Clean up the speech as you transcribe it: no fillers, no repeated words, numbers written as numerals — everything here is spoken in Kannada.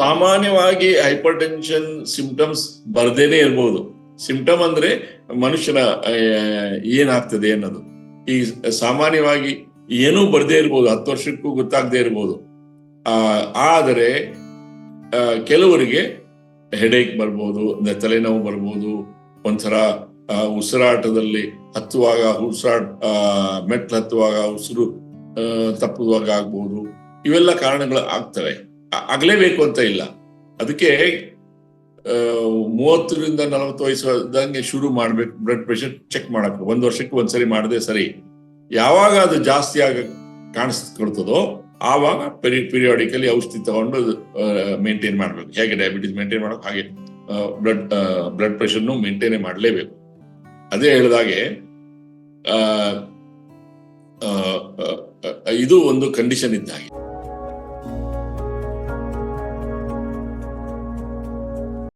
ಸಾಮಾನ್ಯವಾಗಿ ಹೈಪರ್ ಟೆನ್ಷನ್ ಸಿಂಪ್ಟಮ್ಸ್ ಬರ್ದೇನೆ ಇರ್ಬೋದು. ಸಿಂಪ್ಟಮ್ ಅಂದ್ರೆ ಮನುಷ್ಯನ ಏನಾಗ್ತದೆ ಅನ್ನೋದು. ಈ ಸಾಮಾನ್ಯವಾಗಿ ಏನೂ ಬರ್ದೇ ಇರ್ಬೋದು, 10 ವರ್ಷಕ್ಕೂ ಗೊತ್ತಾಗದೇ ಇರ್ಬೋದು. ಆದರೆ ಕೆಲವರಿಗೆ ಹೆಡೇಕ್ ಬರ್ಬೋದು, ತಲೆನೋವು ಬರ್ಬೋದು, ಒಂಥರ ಉಸಿರಾಟದಲ್ಲಿ ಹತ್ತುವಾಗ ಮೆಟ್ಲು ಹತ್ತುವಾಗ ಉಸಿರು ತಪ್ಪುವಾಗ ಆಗ್ಬೋದು. ಇವೆಲ್ಲ ಕಾರಣಗಳು ಆಗ್ತವೆ. ಆಗ್ಲೇಬೇಕು ಅಂತ ಇಲ್ಲ. ಅದಕ್ಕೆ 30ರಿಂದ 40 ವಯಸ್ಸಂಗೆ ಶುರು ಮಾಡ್ಬೇಕು ಬ್ಲಡ್ ಪ್ರೆಷರ್ ಚೆಕ್ ಮಾಡಕ್ಕೆ. 1 ವರ್ಷಕ್ಕೆ ಒಂದ್ಸರಿ ಮಾಡದೆ ಸರಿ. ಯಾವಾಗ ಅದು ಜಾಸ್ತಿ ಆಗ ಕಾಣಿಸ್ಕೊಳ್ತದೋ ಆವಾಗ ಪಿರಿಯಾಡಿಕಲಿ ಔಷಧಿ ತಗೊಂಡು ಮೇಂಟೈನ್ ಮಾಡ್ಬೇಕು. ಹೇಗೆ ಡಯಾಬಿಟಿಸ್ ಮೇಂಟೈನ್ ಮಾಡೋಕೆ ಹಾಗೆ ಬ್ಲಡ್ ಪ್ರೆಷರ್ನು ಮೇಂಟೈನ್ ಮಾಡಲೇಬೇಕು. ಅದೇ ಹೇಳಿದಾಗೆ ಇದು ಒಂದು ಕಂಡೀಷನ್ ಇದ್ದಾಗೆ.